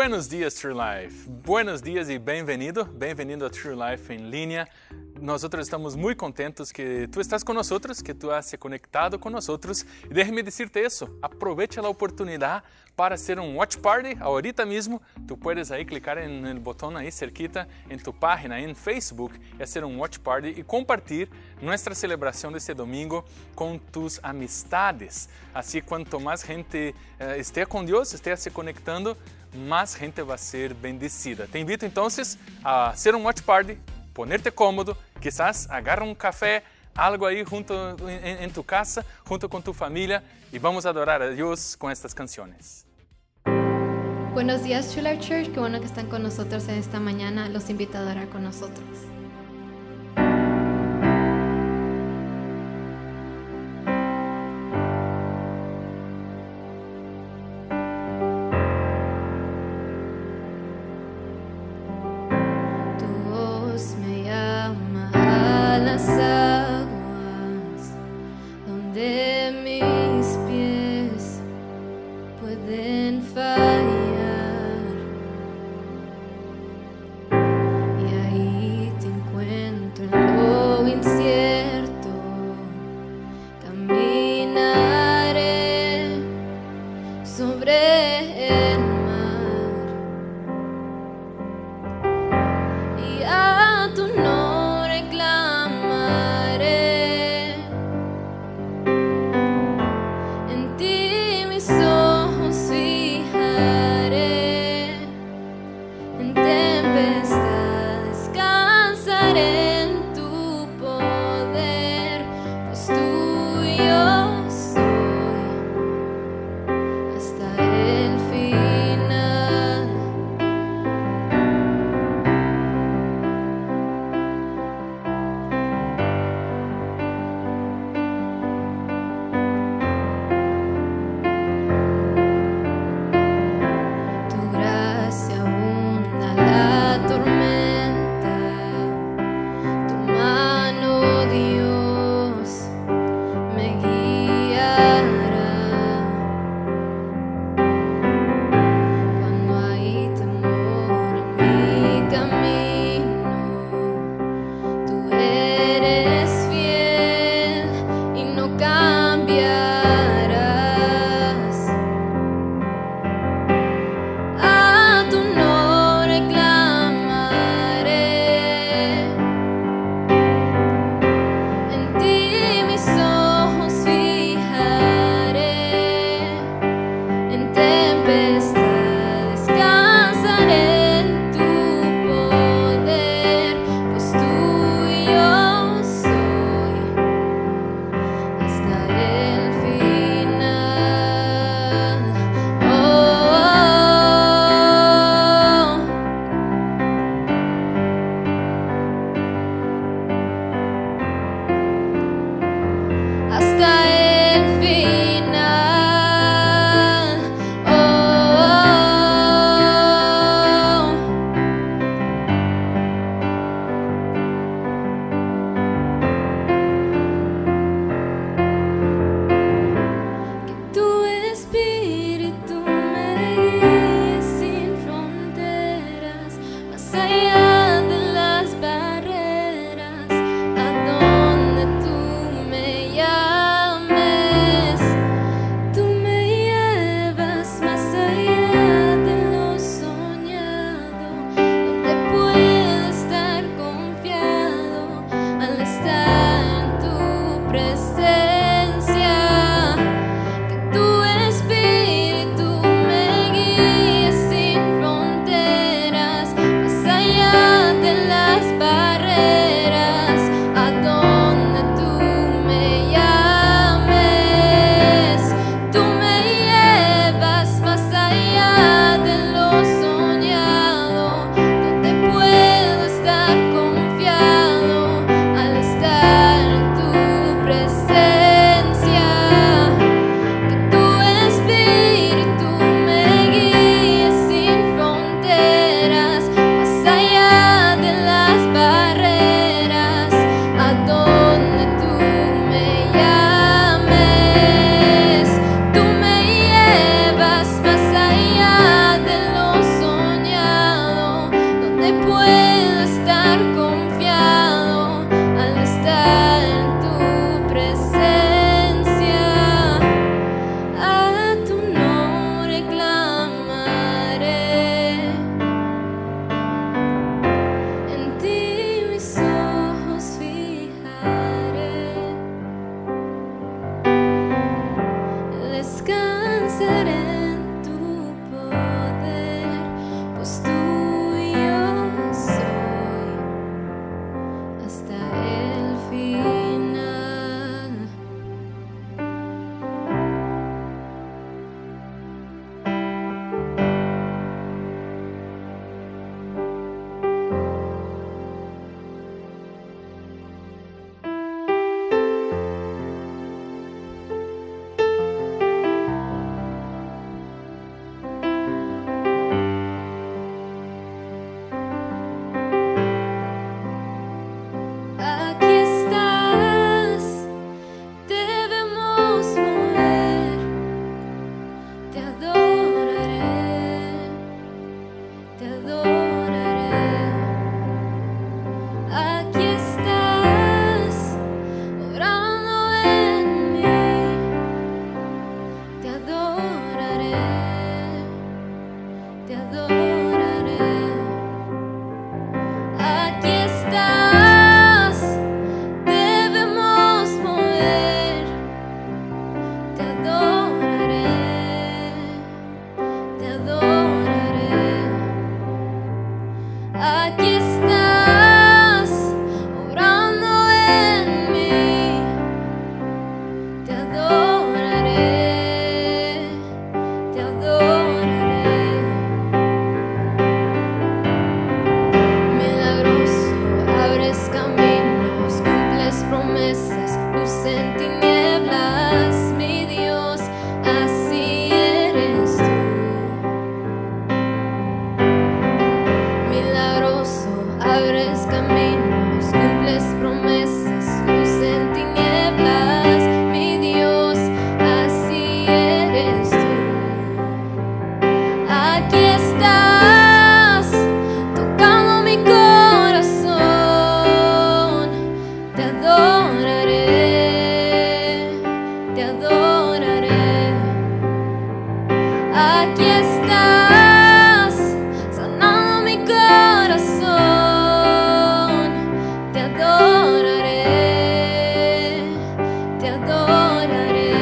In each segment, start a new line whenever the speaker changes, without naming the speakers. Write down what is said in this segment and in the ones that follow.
Buenos dias, True Life. Buenos dias e bem-vindo. Bem-vindo a True Life em linha. Nós estamos muito contentos que tu estás com nós, que tu has se conectado com nós. E déjame decirte isso, aprovecha a oportunidade para hacer um watch party ahorita mismo. Tu puedes aí clicar no botão aí cerquita em tu página em Facebook e hacer um watch party e compartilhar nossa celebração deste domingo com tus amistades. Assim, quanto mais gente esteja com Deus, esteja se conectando, mais gente vai ser bendecida. Te invito então a hacer um watch party, ponerte cómodo, quizás agarra um café, algo aí junto en tu casa, junto con tu familia y vamos a adorar a Dios con estas canciones.
Buenos días, True Life Church. Qué bueno que están con nosotros en esta mañana. Los invito a adorar con nosotros. Tu voz me llama a las aguas, donde mis pies pueden fallar. Y ahí te encuentro hasta el final. Aquí estás, debemos mover, te adoraré, te adoraré. Aquí estás, obrando en mí, te adoraré, te adoraré. Aquí estás, debemos mover, te adoraré, te adoraré. Aquí estás, obrando en mí, te adoraré, te adoraré. Milagroso, abres caminos, cumples promesas, luz en tinieblas, mi Dios, así eres tú. Milagroso, abres caminos, cumples promesas, luz en tinieblas, mi Dios, así eres tú. Aquí estás, tocando mi corazón, te adoraré, te adoraré. Aquí estás, sanando mi corazón, te adoraré, te adoraré.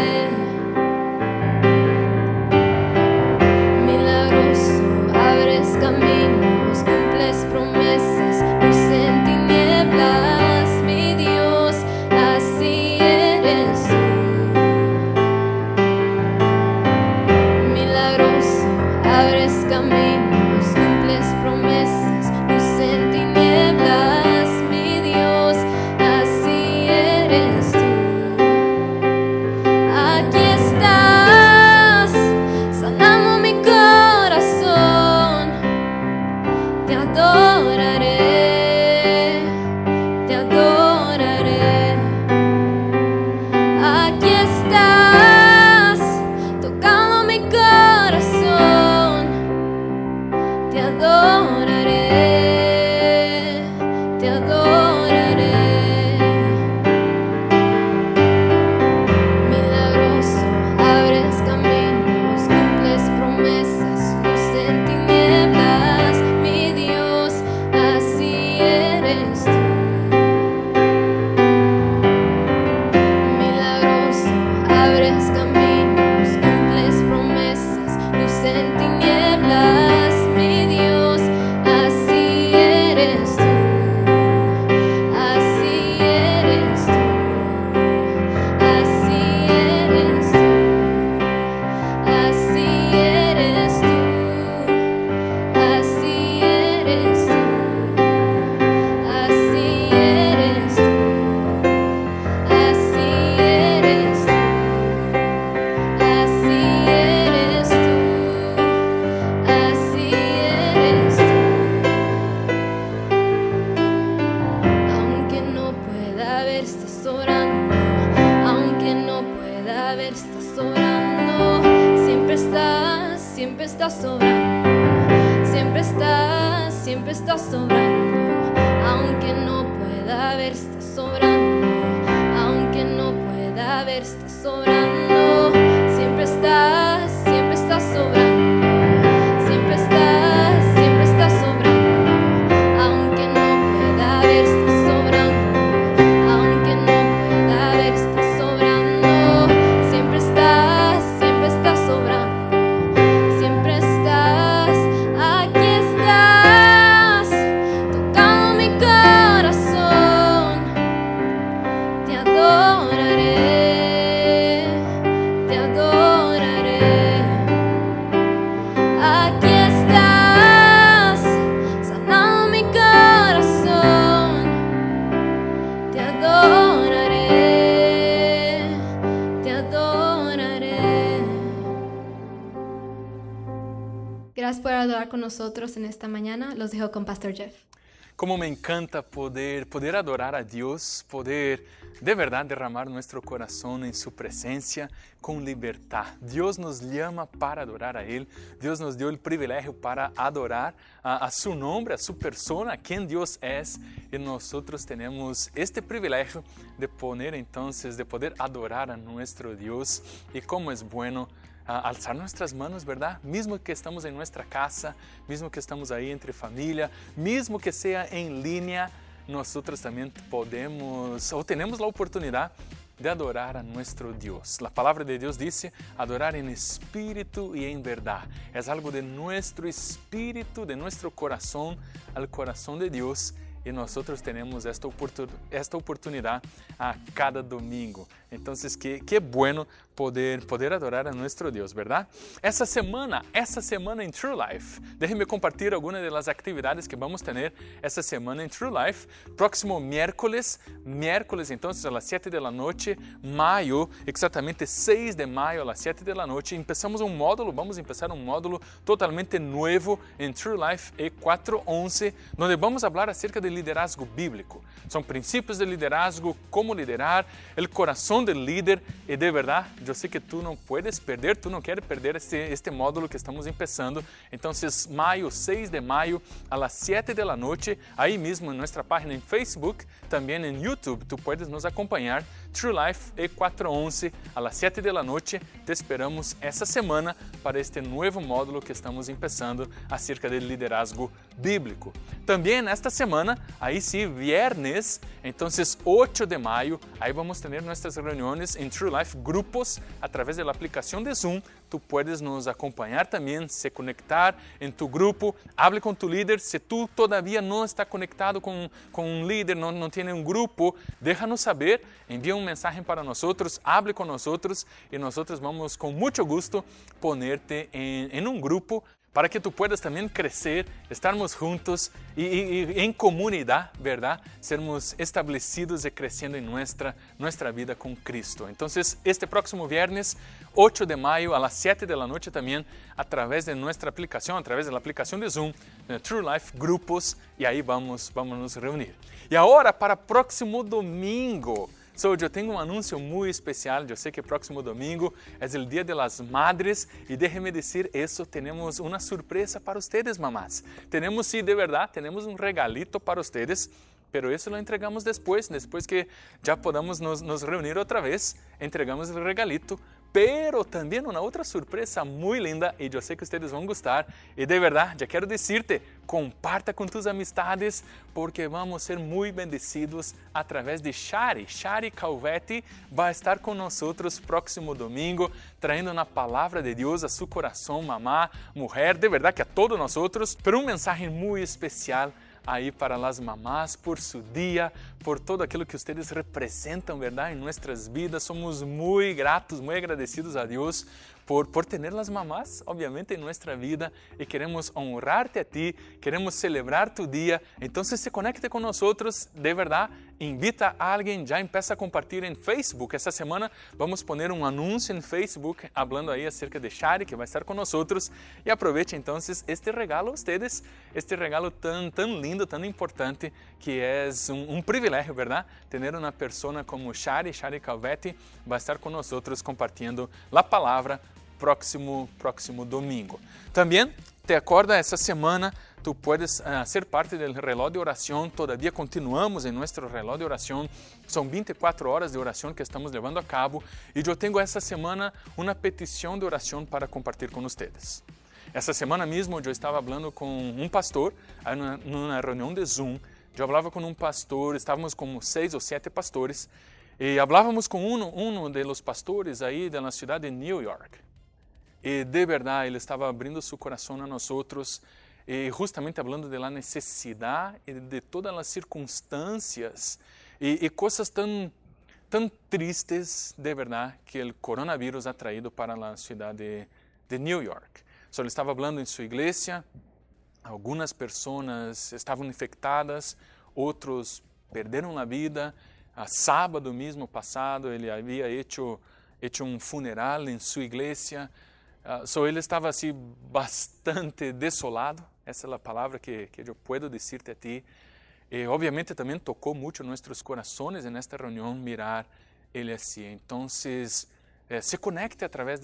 Milagroso, abres caminos, cumples promesas, luz en tinieblas, mi Dios, así eres tú. Milagroso, abres caminos, cumples promesas, luz en tinieblas, mi Dios, así eres tú. Aquí estás, sanando mi corazón, te adoraré, te adoraré. Aquí estás, tocando mi corazón, te adoraré, te adoraré. Milagroso, abres caminos, cumples promesas, luz en tinieblas, mi Dios, así eres tú. Milagroso, abres caminos, cumples promesas, luz en tinieblas, mi Dios, así eres tú. Así eres tú, así eres tú, así eres tú, así eres tú, así eres tú, así eres tú, así eres tú, así eres tú. Aunque no pueda ver, estás obrando, aunque no pueda ver, estás obrando, siempre estás, siempre estás obrando, siempre estás, siempre estás obrando. Aunque no pueda ver, estás obrando, aunque no pueda ver, estás obrando, siempre estás, siempre estás obrando, siempre estás, siempre estás obrando. Aunque no pueda ver, estás obrando, aunque no pueda ver, estás obrando, siempre estás, siempre estás obrando, siempre estás. Aquí estás, tocando mi corazón, Gracias por adorar con nosotros en esta mañana. Los dejo con Pastor Jeff.
Como me encanta poder adorar a Dios, poder de verdad derramar nuestro corazón en su presencia con libertad. Dios nos llama para adorar a Él. Dios nos dio el privilegio para adorar a su nombre, a su persona, a quien Dios es. Y nosotros tenemos este privilegio de poder adorar a nuestro Dios. Y cómo es bueno alzar nuestras manos, ¿verdad? Mismo que estamos en nuestra casa, mismo que estamos ahí entre familia, mismo que sea en línea, nosotros también podemos o tenemos la oportunidad de adorar a nuestro Dios. La palabra de Dios dice adorar en espíritu y en verdad. Es algo de nuestro espíritu, de nuestro corazón al corazón de Dios. Y nosotros tenemos esta oportunidad a cada domingo. Entonces, qué bueno poder adorar a nuestro Dios, ¿verdad? Essa semana en True Life, déjenme compartir algunas de las actividades que vamos a tener esta semana en True Life. Próximo miércoles entonces a las 7 de la noche, mayo, exactamente 6 de mayo a las 7 de la noche, vamos a empezar un módulo totalmente nuevo en True Life E411, donde vamos a hablar acerca del liderazgo bíblico. Son principios de liderazgo, cómo liderar, el corazón del líder. Y de verdad, yo sé que tú no quieres perder este módulo que estamos empezando. Entonces, 6 de mayo a las 7 de la noche, ahí mismo en nuestra página en Facebook, también en YouTube, tú puedes nos acompañar. True Life E411 a las 7 de la noche. Te esperamos essa semana para este nuevo módulo que estamos empezando acerca del liderazgo bíblico. También esta semana, ahí sí, viernes, entonces 8 de mayo, ahí vamos a tener nuestras reuniones en True Life, grupos a través de la aplicación de Zoom. Tú puedes nos acompañar también, se conectar en tu grupo, hable con tu líder. Si tú todavía no estás conectado con un líder, no tiene un grupo, déjanos saber, envía un mensaje para nosotros, hable con nosotros y nosotros vamos con mucho gusto ponerte en un grupo para que tú puedas también crecer, estarmos juntos y en comunidad, ¿verdad? Sermos establecidos y creciendo en nuestra vida con Cristo. Entonces, este próximo viernes, 8 de mayo a las 7 de la noche también, a través de nuestra aplicación, a través de la aplicación de Zoom, True Life, grupos, y ahí vamos a nos reunir. Y ahora, para próximo domingo, eu tenho um anúncio muito especial. Eu sei que próximo domingo é o Dia de las Madres e déjeme dizer isso, temos uma surpresa para vocês, mamás. Temos, sim, de verdade, temos um regalito para vocês, pero isso lo entregamos depois que já podamos nos reunir outra vez, entregamos o regalito. Pero também uma outra surpresa muito linda e eu sei que vocês vão gostar. E de verdade, já quero dizer-te, comparta com tus amistades porque vamos ser muito bendecidos através de Shari. Shari Calvetti vai estar com nós próximo domingo, traindo na palavra de Deus a seu coração, mamá, mulher, de verdade que a todos nós, pero um mensagem muito especial aí para as mamás, por su dia, por todo aquilo que vocês representam, verdade, em nossas vidas. Somos muito gratos, muito agradecidos a Deus por ter as mamás, obviamente, em nossa vida e queremos honrar-te a ti, queremos celebrar tu dia. Então, se conecte com nós, de verdade, invita a alguém, já empieza a compartilhar em Facebook. Essa semana vamos poner um anúncio em Facebook, falando aí acerca de Shari, que vai estar com nós. E aproveite então este regalo a vocês, este regalo tão lindo, tão importante, que é um privilégio, verdade? Ter uma pessoa como Shari Calvetti, vai estar com nós compartilhando a palavra próximo domingo. Também, te acorda, essa semana tu puedes ser parte do reloj de oração. Todavía continuamos em nosso reloj de oração. São 24 horas de oração que estamos levando a cabo. E eu tenho essa semana uma petição de oração para compartilhar com vocês. Essa semana mesmo eu estava falando com um pastor, numa reunião de Zoom. Eu falava com um pastor, estávamos como 6 ou 7 pastores. E falávamos com um dos pastores aí da cidade de New York. E de verdade, ele estava abrindo seu coração a nós, e justamente falando da necessidade e de todas as circunstâncias e coisas tão tristes, de verdade, que o coronavírus ha traído para a cidade de New York. Ele estava falando em sua igreja, algumas pessoas estavam infectadas, outros perderam a vida. Sábado mesmo passado, ele havia hecho um funeral em sua igreja. Ele estava assim bastante desolado, essa é a palavra que eu posso dizer-te a ti. E obviamente também tocou muito nossos corações nesta reunião mirar ele assim. Então, se conecte através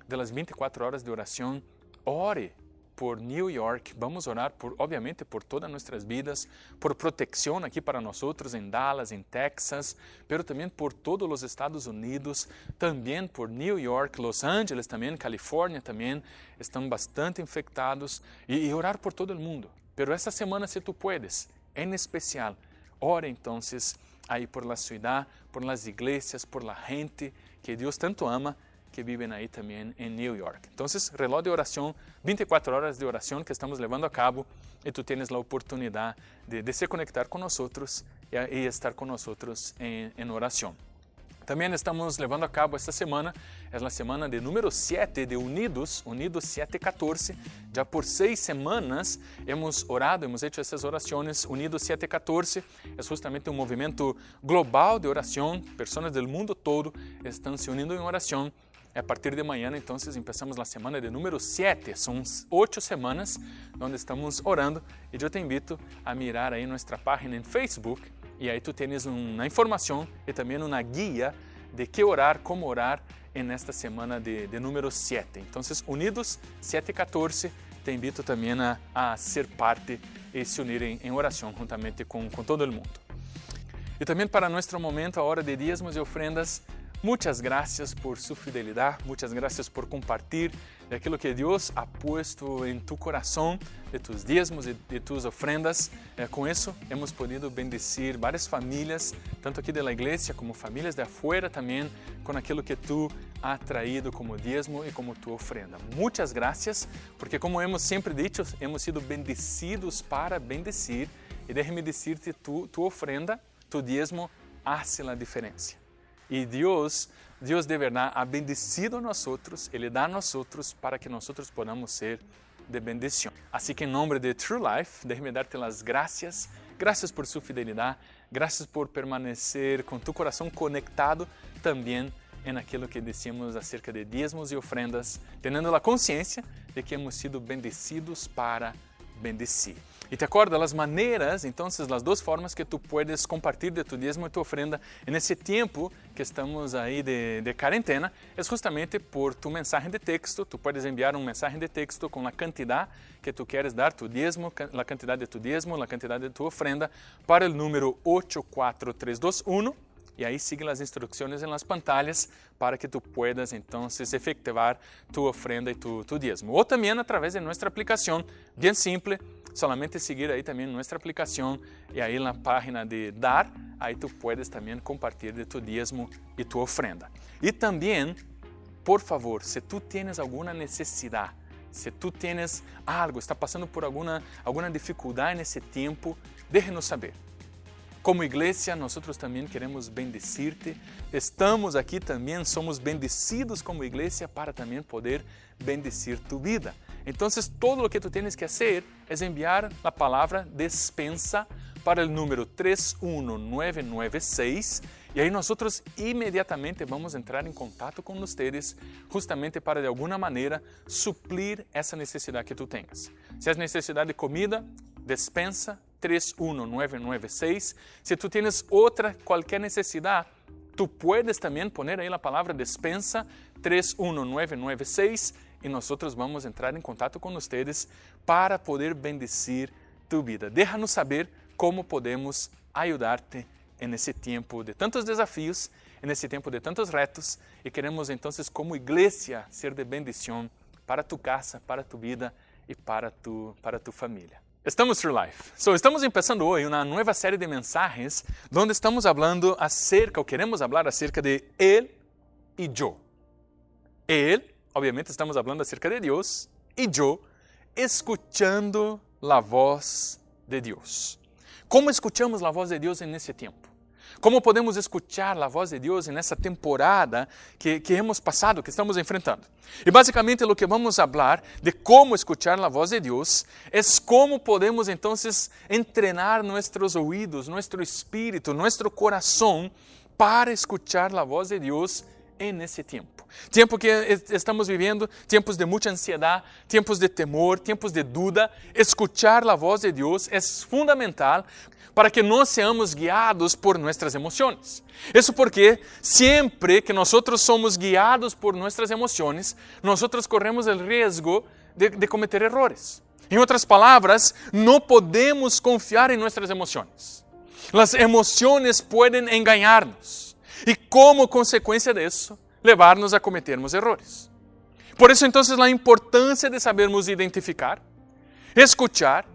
das 24 horas de oração, ore por New York, vamos orar obviamente por todas nossas vidas, por proteção aqui para nós em Dallas, em Texas, pero também por todos os Estados Unidos, também por New York, Los Angeles também, Califórnia também, estão bastante infectados, e orar por todo o mundo. Pero essa semana, se tu puedes, em especial, ore então aí por la ciudad, por las iglesias, por la gente que Deus tanto ama, que vivem aí também em New York. Então, reloj de oração, 24 horas de oração que estamos levando a cabo, e tu tens a oportunidade de se conectar com nós e estar com nós em oração. Também estamos levando a cabo esta semana, é a semana de número 7 de Unidos 714. Já por 6 semanas hemos orado, hemos hecho essas orações. Unidos 714 é justamente um movimento global de oração, pessoas do mundo todo estão se unindo em oração. A partir de amanhã, então, começamos a semana de número 7. São 8 semanas onde estamos orando, e eu te invito a mirar aí nossa página em Facebook, e aí tu tens uma informação e também uma guia de que orar, como orar nesta semana de número 7. Então, Unidos 714, te invito também a ser parte e se unir em oração juntamente com todo o mundo. E também para nosso momento, a hora de dízimos e ofrendas, muchas gracias por su fidelidad, muchas gracias por compartir de aquilo que Deus ha puesto en tu corazón, de tus diezmos y de tus ofrendas. Com isso, hemos podido bendecir várias famílias, tanto aqui da igreja como famílias de afuera também, com aquilo que tu has traído como diezmo e como tu ofrenda. Muchas gracias, porque como hemos sempre dicho, hemos sido bendecidos para bendecir, e déjame decirte, tu ofrenda, tu diezmo, hace la diferença. E Deus de verdade ha bendecido a nós, Ele dá a nós para que nós podamos ser de bendição. Assim que em nome de True Life, déjame darte as graças, graças por sua fidelidade, graças por permanecer com tu coração conectado também em aquilo que decíamos acerca de diezmos e ofrendas, tendo a consciência de que hemos sido bendecidos para bendecir. E te acorda as maneiras, então, as duas formas que tu puedes compartilhar de tu diezmo e tu ofrenda nesse tempo que estamos aí de quarentena, é justamente por tu mensagem de texto. Tu puedes enviar mensagem de texto com a quantidade que tu queres dar, tu diezmo, a quantidade de tu diezmo, a quantidade de tu ofrenda, para o número 84321. E aí sigue as instruções em las pantallas para que tu puedas entonces efetivar tu ofrenda e tu diezmo. Ou também através de nossa aplicação, bem simples, solamente seguir aí também nossa aplicação e aí na página de dar, aí tu puedes também compartilhar de tu diezmo e tu ofrenda. E também, por favor, se tu tienes alguma necessidade, se tu tienes algo, está passando por alguma dificuldade nesse tempo, déjenos saber. Como igreja, nós também queremos bendecir-te. Estamos aqui também, somos bendecidos como igreja para também poder bendecir tu vida. Então, todo o que tu tens que fazer é enviar a palavra despensa para o número 31996 e aí nós imediatamente vamos entrar em contato com vocês justamente para de alguma maneira suplir essa necessidade que tu tenhas. Se é necessidade de comida, despensa 31996. Se tu tienes qualquer necessidade, tu puedes também poner aí a palavra despensa 31996 e nós vamos entrar em contato com vocês para poder bendecir tu vida. Déjanos saber como podemos ajudar-te nesse tempo de tantos desafios, nesse tempo de tantos retos, e queremos então como igreja ser de bendição para tu casa, para tu vida e para tu família. Estamos True Life. Estamos começando hoje uma nova série de mensagens onde estamos falando queremos falar acerca de Ele e eu. Ele, obviamente, estamos falando acerca de Deus, e eu, escutando a voz de Deus. Como escutamos a voz de Deus nesse tempo? Como podemos escuchar a voz de Deus nessa temporada que hemos passado, que estamos enfrentando? E basicamente o que vamos falar de como escuchar a voz de Deus é como podemos então entrenar nossos ouvidos, nosso espírito, nosso coração para escuchar a voz de Deus en ese tiempo. Tiempo que estamos viviendo, tiempos de mucha ansiedad, tiempos de temor, tiempos de duda. Escuchar la voz de Dios es fundamental para que no seamos guiados por nuestras emociones. Eso porque siempre que nosotros somos guiados por nuestras emociones, nosotros corremos el riesgo de cometer errores. En otras palabras, no podemos confiar en nuestras emociones. Las emociones pueden engañarnos y como consecuencia de eso, levarnos a cometermos errores. Por eso entonces la importancia de sabermos identificar, escuchar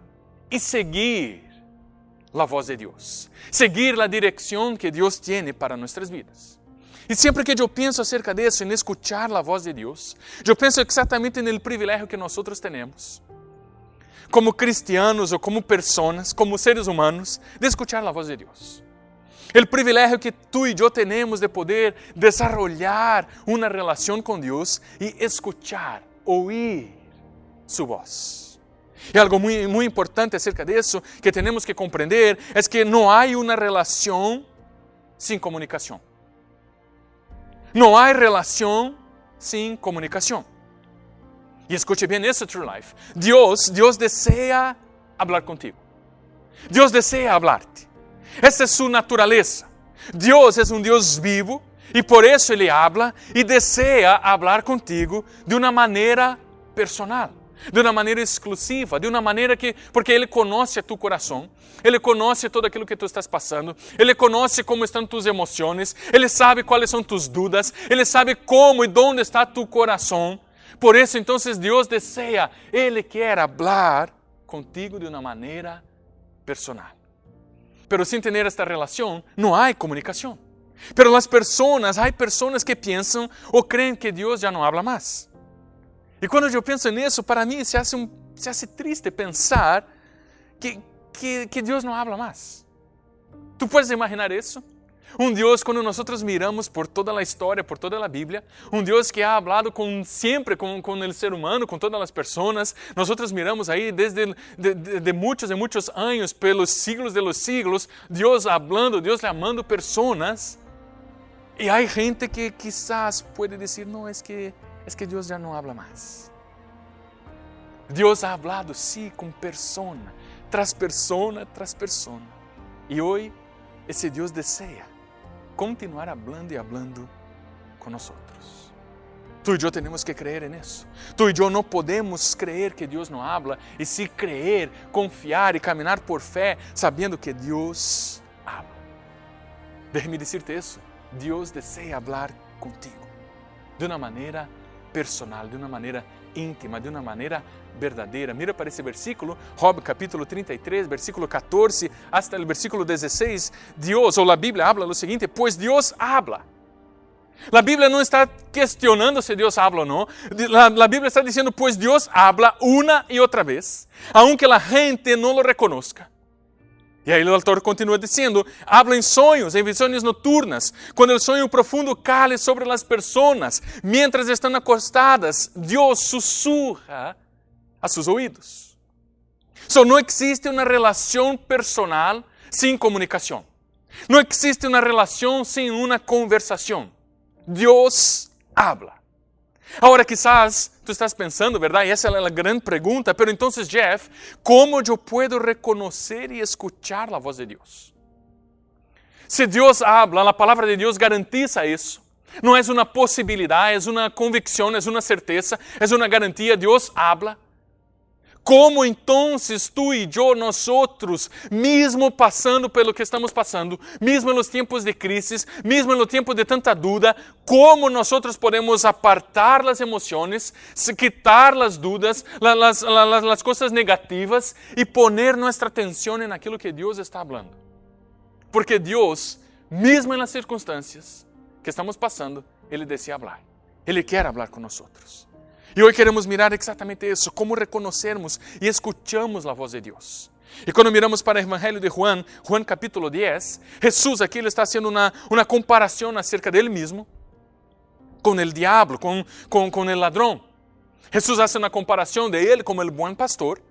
y seguir la voz de Dios. Seguir la dirección que Dios tiene para nuestras vidas. Y siempre que yo pienso acerca de eso, en escuchar la voz de Dios, yo pienso exactamente en el privilegio que nosotros tenemos, como cristianos o como personas, como seres humanos, de escuchar la voz de Dios. El privilegio que tú y yo tenemos de poder desarrollar una relación con Dios y escuchar, oír su voz. Y algo muy importante acerca de eso que tenemos que comprender es que no hay una relación sin comunicación. No hay relación sin comunicación. Y escuche bien eso, True Life. Dios desea hablar contigo. Dios desea hablarte. Esa es su naturaleza. Dios es un Dios vivo y por eso Él habla y desea hablar contigo de una manera personal, de una manera exclusiva, de una manera porque Ele conoce tu coração, Ele conoce todo aquilo que tu estás passando, Ele conoce como estão tus emoções, Ele sabe quais são tus dudas, Ele sabe como e onde está tu coração. Por isso, então, Deus deseja, Ele quer hablar contigo de uma maneira personal. Pero sin tener esta relación, no hay comunicación. Pero hay personas que piensan o creen que Dios ya no habla más. Y cuando yo pienso en eso, para mí se hace triste pensar que Dios no habla más. ¿Tú puedes imaginar eso? Un Dios, cuando nosotros miramos por toda la historia, por toda la Biblia, un Dios que ha hablado siempre con el ser humano, con todas las personas. Nosotros miramos ahí desde de muchos años, pelos siglos de los siglos, Dios hablando, Dios llamando personas. Y hay gente que quizás puede decir, no, es que Dios ya no habla más. Dios ha hablado, sí, con persona, tras persona, tras persona. Y hoy ese Dios desea continuar hablando y hablando con nosotros. Tú y yo tenemos que creer en eso. Tú y yo no podemos creer que Dios no habla y sí creer, confiar y caminar por fe sabiendo que Dios habla. Déjame decirte eso. Dios desea hablar contigo de una manera personal, de una manera íntima, de una manera verdadeira. Mira para esse versículo, Job capítulo 33, versículo 14 hasta el versículo 16. Dios, ou a Bíblia habla lo seguinte, pues Dios habla. La Bíblia não está questionando se Dios habla ou não. La Bíblia está dizendo, pues Dios habla una y otra vez, aunque la gente no lo reconozca. E aí o autor continua dizendo, habla em sonhos, em visões noturnas, quando o sonho profundo cale sobre as pessoas, mientras estão acostadas, Deus sussurra a seus ouvidos. Não existe uma relação personal sem comunicação. Não existe uma relação sem uma conversação. Deus habla. Agora, quizás tú estás pensando, ¿verdad? Y esa es la gran pregunta. Pero entonces, Jeff, ¿cómo yo puedo reconocer y escuchar la voz de Dios? Si Dios habla, la palabra de Dios garantiza eso. No es una posibilidad, es una convicción, es una certeza, es una garantía. Dios habla. Como entonces tú y yo, nosotros, mismo pasando pelo que estamos pasando, mismo en los tiempos de crisis, mismo en los tiempos de tanta duda, cómo nosotros podemos apartar las emociones, quitar las dudas, las cosas negativas y poner nuestra atención en aquello que Dios está hablando? Porque Dios, mismo en las circunstancias que estamos pasando, Ele desea hablar. Ele quer hablar con nosotros. E hoje queremos mirar exatamente isso, como reconhecermos e escuchamos a voz de Deus. E quando miramos para o Evangelho de Juan, Juan capítulo 10, Jesus aqui ele está fazendo uma comparação acerca dele mesmo com o diabo, com o ladrão. Jesus faz uma comparação de ele como o bom pastor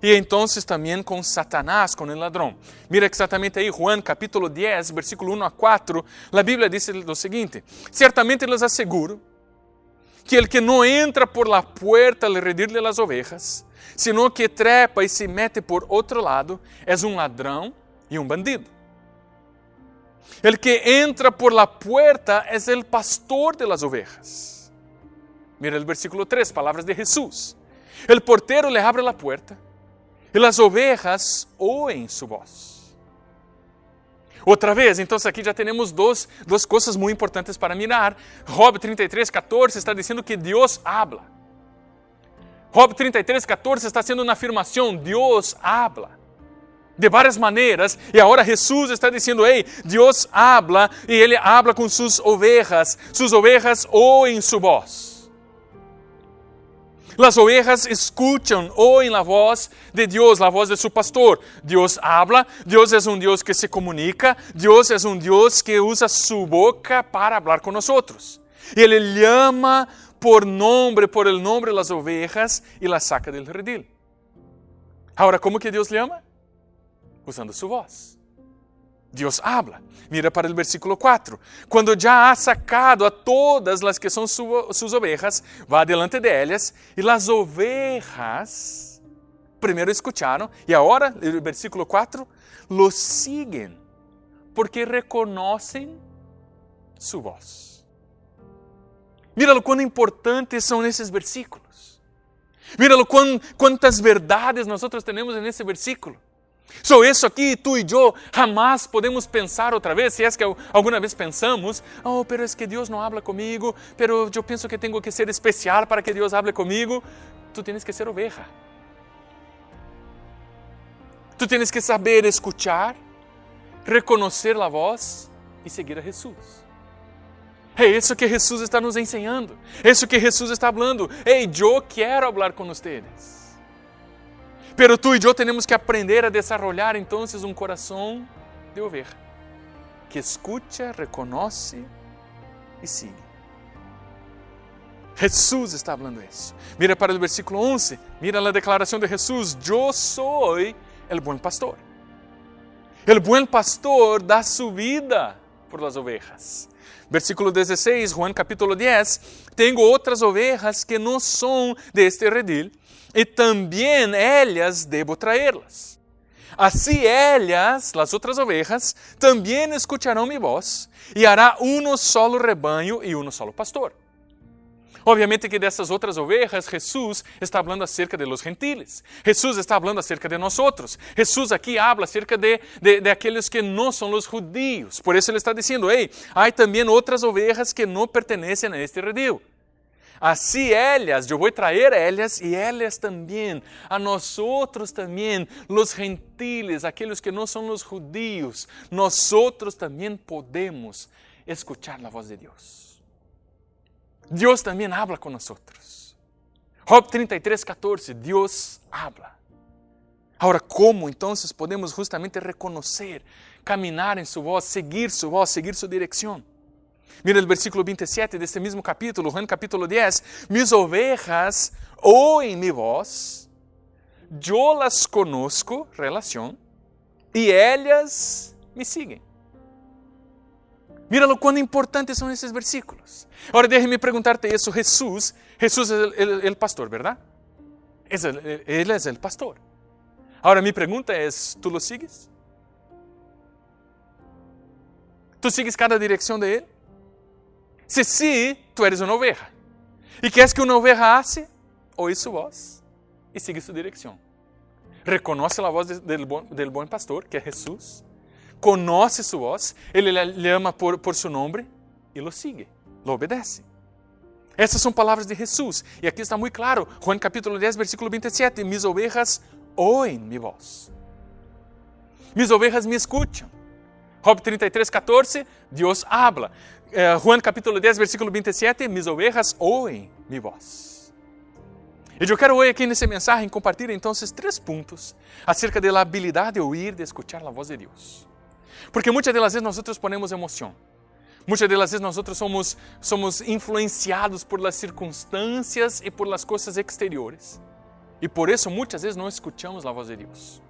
Y entonces también con Satanás, con el ladrón. Mira exactamente ahí, Juan capítulo 10, versículo 1 a 4, la Biblia dice lo siguiente: ciertamente les aseguro que el que no entra por la puerta al redil de las ovejas, sino que trepa y se mete por otro lado, es un ladrón y un bandido. El que entra por la puerta es el pastor de las ovejas. Mira el versículo 3, palabras de Jesús. El portero le abre la puerta y las ovejas oyen su voz. Otra vez, entonces aquí ya tenemos dos cosas muy importantes para mirar. Job 33:14 está diciendo que Dios habla. Job 33:14 está haciendo una afirmación: Dios habla de varias maneras, y ahora Jesús está diciendo: hey, Dios habla, y Él habla con sus ovejas oyen su voz. Las ovejas escuchan, oyen la voz de Dios, la voz de su pastor. Dios habla, Dios es un Dios que se comunica, Dios es un Dios que usa su boca para hablar con nosotros. Y Él le llama por el nombre de las ovejas y las saca del redil. Ahora, ¿cómo que Dios le llama? Usando su voz. Dios habla. Mira para el versículo 4. Cuando ya ha sacado a todas las que son sus ovejas, va delante de ellas, y las ovejas primero escucharon, y ahora, el versículo 4, lo siguen, porque reconocen su voz. Míralo cuán importantes son esos versículos. Míralo cuántas verdades nosotros tenemos en ese versículo. Eso aqui, tú y yo, jamás podemos pensar otra vez, si es que alguna vez pensamos: oh, pero es que Dios no habla conmigo, pero yo pienso que tengo que ser especial para que Dios hable conmigo. Tú tienes que ser oveja. Tú tienes que saber escuchar, reconocer la voz y seguir a Jesús. É isso que Jesus está nos ensinando. É isso que Jesus está falando. Ei, eu quero falar com vocês. Pero tú y yo tenemos que aprender a desarrollar entonces un corazón de oveja, que escucha, reconoce y sigue. Jesús está hablando eso. Mira para el versículo 11, mira la declaración de Jesús: yo soy el buen pastor. El buen pastor da su vida por las ovejas. Versículo 16, Juan capítulo 10, tengo otras ovejas que no son de este redil, y también ellas debo traerlas. Así ellas, las otras ovejas, también escucharán mi voz, y hará uno solo rebaño y uno solo pastor. Obviamente que dessas outras ovejas, Jesus está falando acerca de los gentiles. Jesus está falando acerca de nosotros. Jesus aqui habla acerca de aqueles que não são os judíos. Por isso ele está dizendo: hey, há também outras ovejas que não pertenecem a este redil. Assim elas, eu vou trazer elas e elas também, a nós outros também, os gentiles, aqueles que não são os judíos, nós outros também podemos escuchar a voz de Deus. Dios también habla con nosotros. Job 33:14, Dios habla. Ahora, ¿cómo entonces podemos justamente reconocer, caminar en su voz, seguir su dirección? Mira el versículo 27 de este mismo capítulo, Juan capítulo 10. Mis ovejas oyen mi voz, yo las conozco, relación, y ellas me siguen. Míralo cuán importantes son esos versículos. Ahora déjeme preguntarte eso. Jesús es el pastor, ¿verdad? Él es el pastor. Ahora mi pregunta es, ¿tú lo sigues? ¿Tú sigues cada dirección de Él? Si sí, tú eres una oveja. ¿Y qué es que una oveja hace? Oye su voz y sigue su dirección. Reconoce la voz del buen pastor, que es Jesús. Conoce su voz, Ele le ama por su nombre y lo sigue, lo obedece. Essas são palavras de Jesus. E aqui está muito claro, Juan capítulo 10, versículo 27, mis ovejas oyen mi voz. Mis ovejas me escuchan. Job 33:14, Dios habla. Juan capítulo 10, versículo 27, mis ovejas oyen mi voz. E eu quero hoje aqui nesse mensagem compartilhar então esses 3 pontos acerca da habilidade de ouvir, de escuchar a voz de Deus. Porque muitas das vezes nós ponemos emoção. Muitas das vezes nós somos influenciados por las circunstâncias e por las coisas exteriores. E por isso muitas vezes não escuchamos a voz de Deus.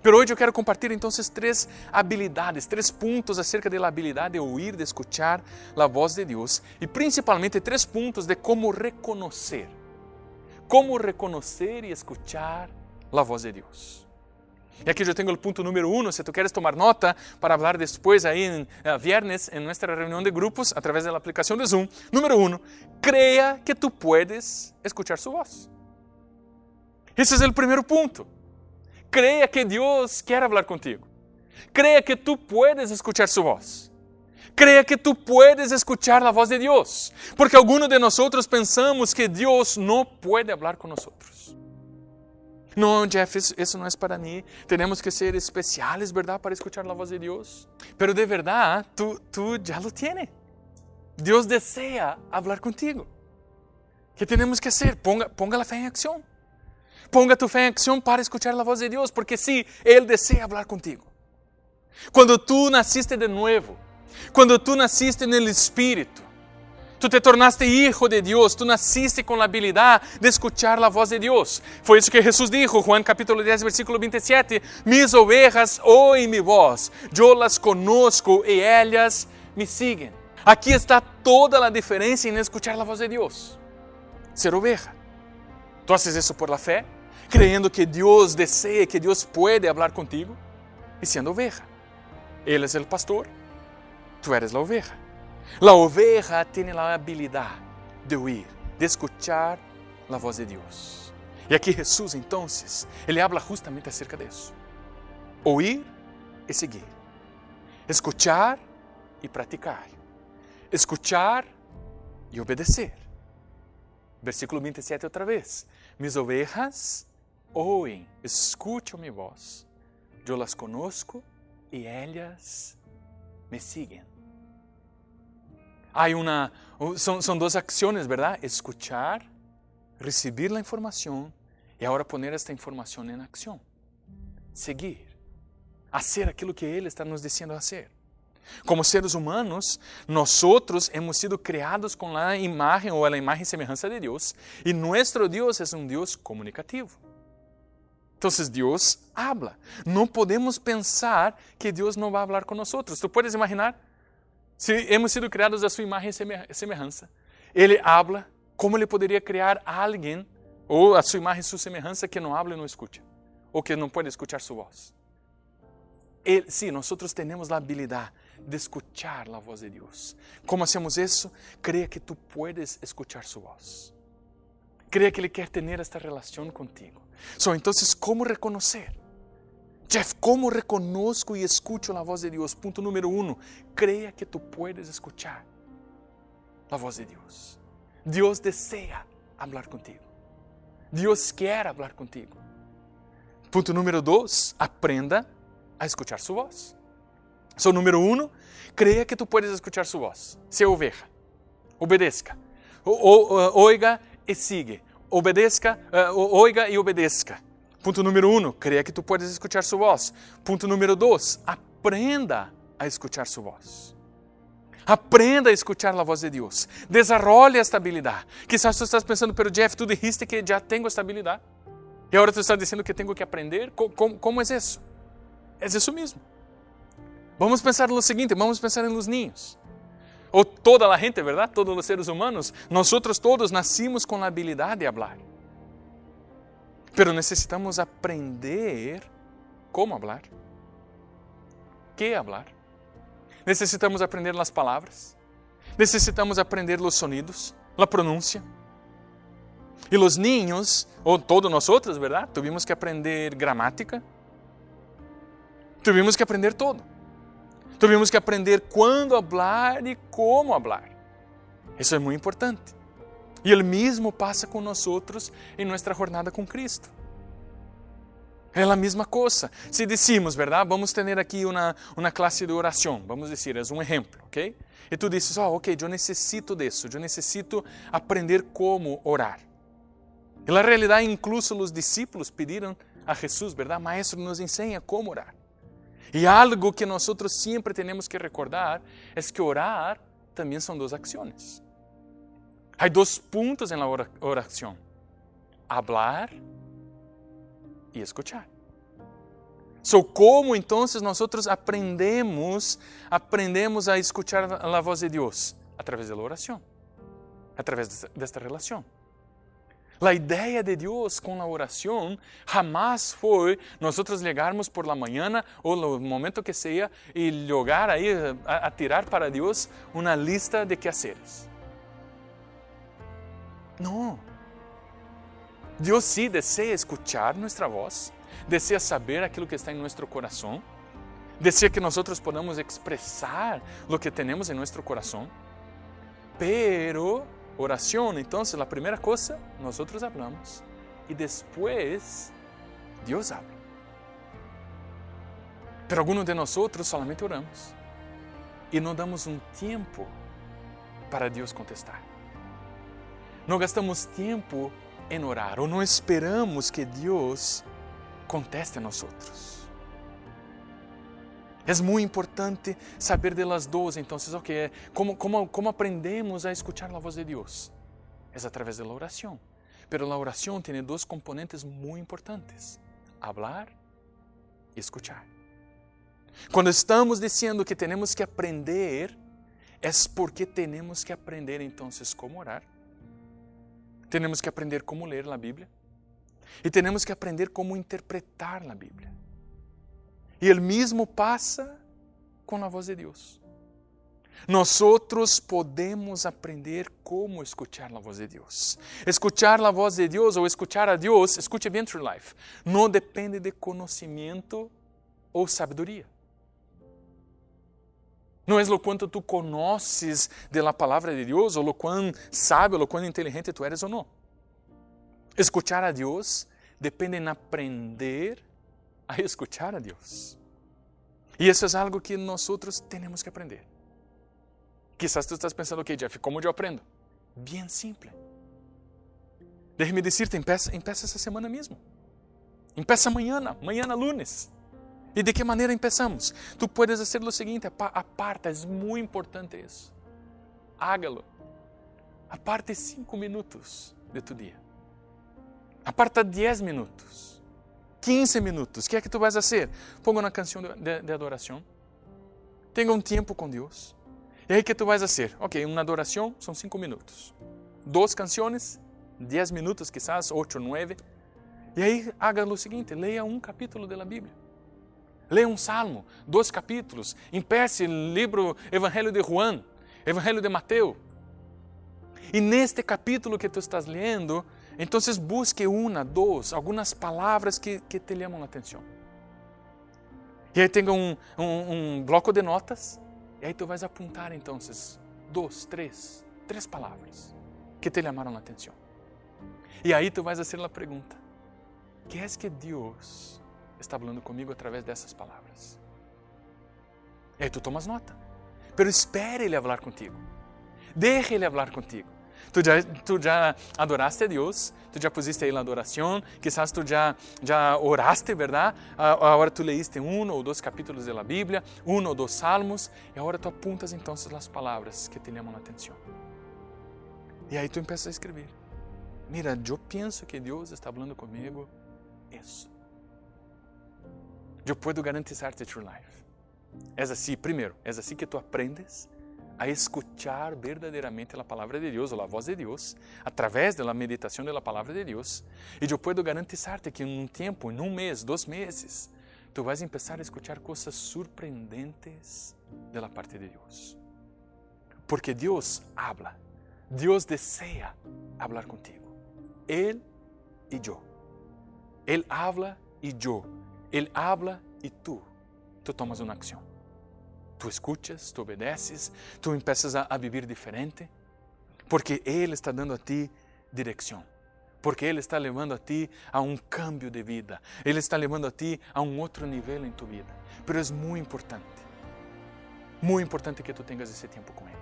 Pero hoje eu quero compartilhar então 3 habilidades, 3 pontos acerca da habilidade de ouvir, de escuchar a voz de Deus. E principalmente 3 pontos de como reconhecer e escuchar a voz de Deus. E aqui eu tenho o ponto número 1, se tu queres tomar nota para falar depois aí em viernes em nossa reunião de grupos a través da aplicação de Zoom. Número 1, creia que tu puedes escuchar su voz. Esse é o primeiro ponto. Creia que Deus quer falar contigo. Creia que tu puedes escuchar su voz. Creia que tu puedes escuchar a voz de Deus. Porque algunos de nós pensamos que Deus não pode falar com nós. Não, Jeff, isso não é para mim. Temos que ser especiales, ¿verdad? Para escuchar a voz de Deus. Pero de verdade, tu já lo tienes. Deus deseja falar contigo. O que temos que fazer? Ponga a fé em ação. Ponga tu fé em ação para escuchar a voz de Deus, porque sim, Ele deseja falar contigo. Quando tu nasciste de novo, quando tu nasciste no Espírito, tu te tornaste hijo de Deus, tu nasciste com a habilidade de escuchar a voz de Deus. Foi isso que Jesus dijo, Juan capítulo 10, versículo 27, mis ovejas oem mi voz, yo las conozco e ellas me siguen. Aqui está toda a diferença em escuchar a voz de Deus. Ser oveja. Tu haces isso por la fé, creyendo que Deus deseja, que Deus pode falar contigo, e sendo oveja. Ele é o pastor, tu eres a oveja. A oveja tem a habilidade de ouvir, de escuchar a voz de Deus. E aqui Jesus, então, ele habla justamente acerca disso. Ouvir e seguir. Escuchar e praticar. Escuchar e obedecer. Versículo 27 outra vez. Mis ovejas oem, escucham mi voz. Eu las conozco e ellas me siguen. São 2 acciones, ¿verdad? Escuchar, recibir la información y ahora poner esta información en acción. Seguir. Hacer aquilo que Ele está nos diciendo hacer. Como seres humanos, nós hemos sido criados com a imagem ou a imagem e semelhança de Deus, e nosso Deus é um Deus comunicativo. Então, Deus habla. Não podemos pensar que Deus não vai falar com nós. Tu puedes imaginar? Se hemos sido criados a sua imagem e semelhança, Ele habla, como Ele poderia criar alguém, ou a sua imagem e sua semelhança, que não habla e não escuta, ou que não pode escutar sua voz? Sim, nós temos a habilidade de escuchar a voz de Deus. Como hacemos isso? Creia que tu puedes escuchar sua voz. Creia que Ele quer ter esta relação contigo. Então, como reconhecer? Jeff, como reconozco e escucho a voz de Deus? Ponto número 1, creia que tu puedes escuchar a voz de Deus. Deus deseja falar contigo. Deus quer falar contigo. Ponto número 2, aprenda a escuchar su voz. Número 1, creia que tu puedes escuchar su voz. Sea oveja. Obedezca. Oiga e sigue. Obedezca, oiga e obedeça. Ponto número 1, creia que tu puedes escuchar su voz. Ponto número 2, aprenda a escuchar su voz. Aprenda a escuchar a voz de Deus. Desarrolle esta habilidade. Quizás tu estás pensando, pero Jeff, tu dijiste que já tenho esta habilidade. E agora tu estás dizendo que tenho que aprender. Como é isso? É isso mesmo. Vamos pensar no seguinte, vamos pensar nos niños. Ou toda a gente, ¿verdad? Todos os seres humanos. Nós todos nascimos com a habilidade de falar. Pero necessitamos aprender como falar. Que falar? Necessitamos aprender as palavras. Necessitamos aprender os sonidos, a pronúncia. E os niños, ou todos nós, ¿verdad? Tuvimos que aprender gramática. Tuvimos que aprender todo. Tuvimos que aprender quando falar e como falar. Isso é muito importante. E o mesmo passa com nós em nossa jornada com Cristo. É a mesma coisa. Se decimos, ¿verdad? Vamos ter aqui uma classe de oração. Vamos dizer, é um exemplo, ok? E tu dizes, ok, eu necessito disso. Eu necessito aprender como orar. E na realidade, incluso os discípulos pediram a Jesus, ¿verdad? Maestro, nos ensina como orar. E algo que nós sempre temos que recordar é que orar também são 2 ações. Há 2 pontos na oração: hablar y escuchar. ¿Cómo entonces nosotros aprendemos a escuchar la voz de Dios? A través de la oración, a través de esta relación. La idea de Dios con la oración jamás fue nosotros llegarmos por la mañana o el momento que sea y llegar ahí a tirar para Dios una lista de quehaceres. No. Dios sí desea escuchar nuestra voz, desea saber aquilo que está en nuestro corazón, desea que nosotros podamos expresar lo que tenemos en nuestro corazón, pero oración, entonces la primera cosa, nosotros hablamos y después Dios habla. Pero algunos de nosotros solamente oramos y no damos un tiempo para Dios contestar. No gastamos tiempo en orar o no esperamos que Dios conteste a nosotros. Es muy importante saber de las dos. Entonces, ¿cómo aprendemos a escuchar la voz de Dios? Es a través de la oración. Pero la oración tiene dos componentes muy importantes: hablar y escuchar. Cuando estamos diciendo que tenemos que aprender, es porque tenemos que aprender entonces cómo orar. Tenemos que aprender cómo leer la Biblia. Y tenemos que aprender cómo interpretar la Biblia. Y el mismo pasa con la voz de Dios. Nosotros podemos aprender cómo escuchar la voz de Dios. Escuchar la voz de Dios o escuchar a Dios, escuche bien True Life, no depende de conocimiento o sabiduría. No es lo cuanto tú conoces de la palabra de Dios o lo cuán sabio, lo cuán inteligente tú eres o no. Escuchar a Dios depende en aprender a escuchar a Dios. Y eso es algo que nosotros tenemos que aprender. Quizás tú estás pensando, ok, Jeff, ¿cómo yo aprendo? Bien simple. Déjame decirte, empieza esa semana mismo. Empieza mañana lunes. ¿Y de qué manera empezamos? Tú puedes hacer lo siguiente, aparta, es muy importante eso. Hágalo. Aparte 5 minutos de tu día. Aparta 10 minutos. 15 minutos. ¿Qué es que tú vas a hacer? Ponga una canción de adoración. Tenga un tiempo con Dios. ¿Y ahí qué tú vas a hacer? Ok, una adoración son 5 minutos. 2 canciones, 10 minutos, quizás 8, 9. Y ahí haga lo siguiente, lea un capítulo de la Biblia. Lea um salmo, 2 capítulos. Empiece o livro Evangelho de Juan, Evangelho de Mateus. E neste capítulo que tu estás lendo, então busque 1, 2, algumas palavras que te chamam a atenção. E aí tenha um bloco de notas, e aí tu vais apontar então 2, 3 palavras que te chamaram a atenção. E aí tu vais fazer a pergunta: que é que Deus está falando comigo através dessas palavras? E aí tu tomas nota. Pero espere Ele falar contigo. Deje Ele falar contigo. Tu já adoraste a Deus, tu já pusiste aí na adoração, quizás tu já oraste, verdade? Agora tu leíste 1 ou 2 capítulos da Bíblia, 1 ou 2 salmos, e agora tu apuntas então as palavras que te chamam a atenção. E aí tu começas a escrever. Mira, eu penso que Deus está falando comigo isso. Eu posso garantizar-te True Life. É assim, primeiro, é assim que tu aprendes a escuchar verdadeiramente a palavra de Deus, ou a voz de Deus, através da meditação da palavra de Deus. E eu posso garantizar-te que em um tempo, em 1 mês, 2 meses, tu vais começar a escuchar coisas surpreendentes da parte de Deus. Porque Deus habla, Deus deseja hablar contigo. Ele e eu. Ele habla e eu. Ele habla e tu tomas uma ação. Tu escuchas, tu obedeces, tu começas a viver diferente, porque Ele está dando a ti direção, porque Ele está levando a ti a um cambio de vida, Ele está levando a ti a um outro nível em tu vida. Pero é muito importante que tu tenhas esse tempo com Ele.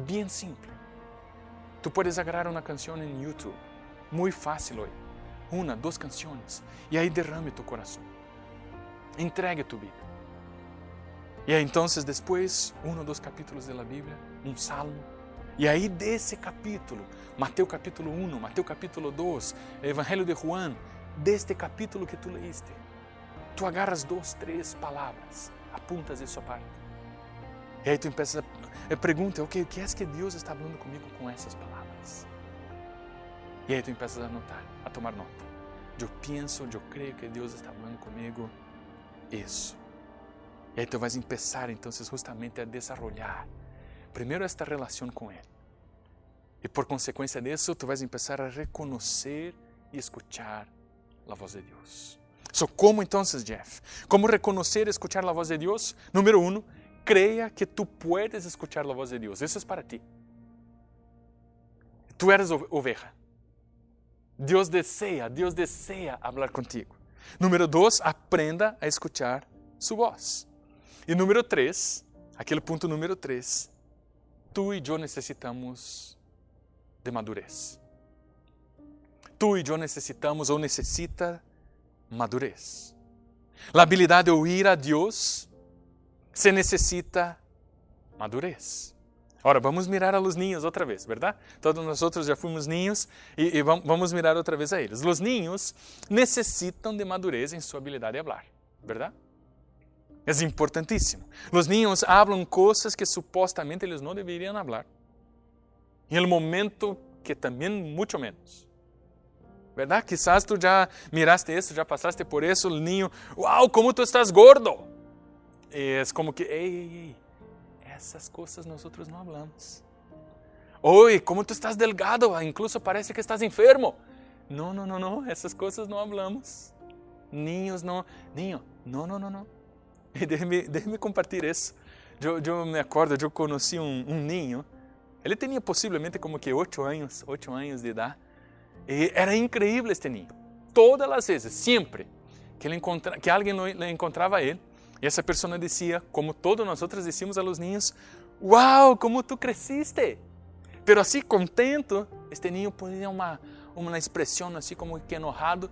Bem simples. Tu puedes agarrar uma canção em YouTube, muito fácil hoje, 1, 2 canções, e aí derrame tu coração. Entregue tu vida. E aí, então, depois, 1 ou 2 capítulos da Bíblia, um salmo. E aí, desse capítulo, Mateus capítulo 1, Mateus capítulo 2, Evangelho de Juan, deste capítulo que tu leíste, tu agarras 2, 3 palavras, apuntas isso aparte. E aí tu empiezas a perguntar, o que é que Deus está falando comigo com essas palavras? E aí tu empiezas a anotar, a tomar nota. Eu penso, eu creio que Deus está falando comigo isso. E aí tu vais começar, então, justamente a desenvolver primeiro esta relação com Ele. E por consequência disso, tu vais começar a reconhecer e escuchar a voz de Deus. Como então, Jeff? Como reconhecer e escuchar a voz de Deus? Número 1, creia que tu puedes escuchar a voz de Deus. Isso é para ti. Tu eres oveja. Deus deseja falar contigo. Número 2, aprenda a escuchar sua voz. E número 3, aquele ponto número 3, tu e eu necessitamos de madurez. Tu e eu necessitamos ou necessita madurez. A habilidade de ouvir a Deus se necessita madurez. Agora, vamos mirar a los niños outra vez, ¿verdad? Todos nós já fomos niños e vamos mirar outra vez a eles. Los niños necessitam de madurez em sua habilidade de falar, ¿verdad? É importantíssimo. Los niños hablan coisas que supostamente eles não deveriam falar. Em el momento que também muito menos. ¿Verdad? Quizás tu já miraste isso, já passaste por isso, o niño, ¡wow! Como tu estás gordo. E é como que, ei, essas coisas nós não hablamos. Oi, como tu estás delgado, incluso parece que estás enfermo. Não, essas coisas não hablamos. Niños não, não. E déjeme compartilhar isso. Eu me acordo, eu conheci um niño, ele tinha possivelmente como que 8 anos de idade, e era incrível este niño. Todas as vezes, sempre, que alguém encontrava ele, e essa pessoa dizia, como todos nós decimos a los niños, ¡wow! Como tu cresciste! Pero assim, contento, este niño ponía uma expressão assim como que enojado,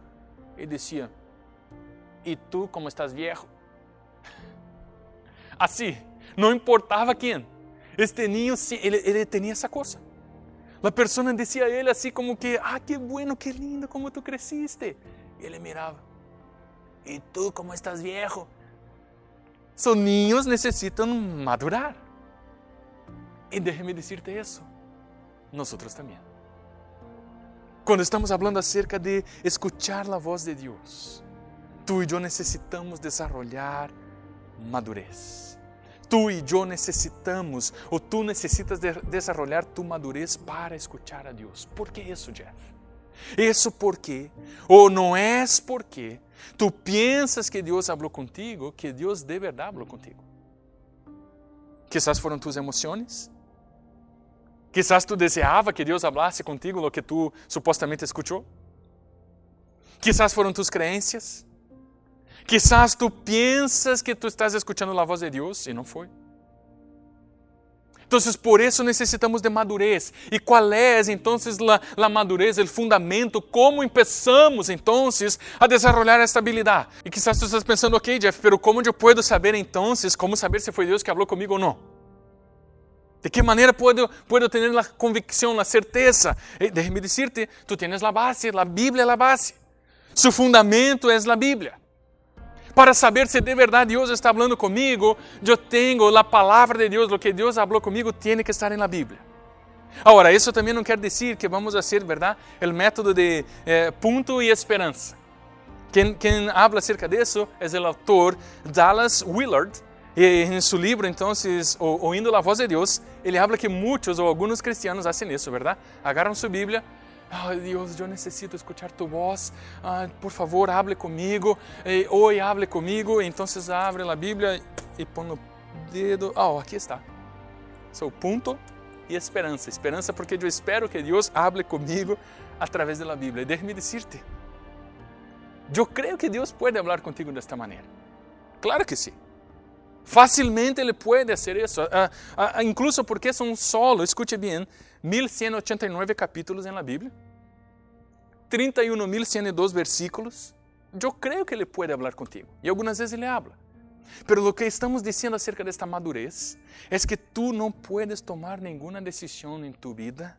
e dizia, e tu como estás viejo? Assim, não importava quem. Este niño, ele tinha essa coisa. A pessoa dizia a ele assim como que, que bueno, que lindo, como tu cresciste. E ele mirava, e tu como estás viejo? Os niños necessitam madurar. E déjeme dizer-te isso, nós também. Quando estamos falando acerca de escuchar a voz de Deus, tu e eu necessitamos desenvolver madurez. Tu e eu necessitamos, ou tu necessitas desenvolver tu madurez para escuchar a Deus. ¿Por que isso, Jeff? Isso porque, ou não é porque, tu pensas que Deus falou contigo, que Deus de verdade falou contigo. Quizás foram tus emoções. Quizás tu desejava que Deus falasse contigo o que tu supostamente escuchou. Quizás foram tus creencias. Quizás tu piensas que tu estás escuchando a voz de Deus e não foi. Então, por isso necessitamos de madurez. E qual é, então, a madurez, o fundamento? Como começamos, então, a desenvolver esta habilidade? E quizás tu estás pensando, ok, Jeff, pero como eu posso saber, então, como saber se foi Deus que falou comigo ou não? De que maneira puedo ter a convicção, a certeza? Déjame dizer-te, tu tens a base, a Bíblia é a base. Su fundamento é a Bíblia. Para saber se de verdade Deus está falando comigo, eu tenho a palavra de Deus, o que Deus falou comigo tem que estar na Bíblia. Agora, isso também não quer dizer que vamos a ser, verdade, o método de ponto e esperança. Quem habla acerca disso é o autor Dallas Willard, e em seu livro, então, Ouindo a Voz de Deus, ele habla que muitos ou alguns cristianos fazem isso, verdade? Agarram sua Bíblia. Deus, eu necessito escuchar tu voz, por favor, hable comigo, hoje hable comigo. Então, abre a Bíblia e põe o dedo, aqui está, sou ponto e esperança. Esperança porque eu espero que Deus hable comigo através da Bíblia. E deixe-me dizer-te, eu creio que Deus pode falar contigo desta maneira. Claro que sim. Facilmente Ele pode fazer isso, incluso porque são solo, escute bem, 1189 capítulos na Bíblia, 31.102 versículos. Eu creio que Ele pode falar contigo, e algumas vezes Ele habla. Pero o que estamos dizendo acerca desta madurez é que tu não puedes tomar nenhuma decisão em tu vida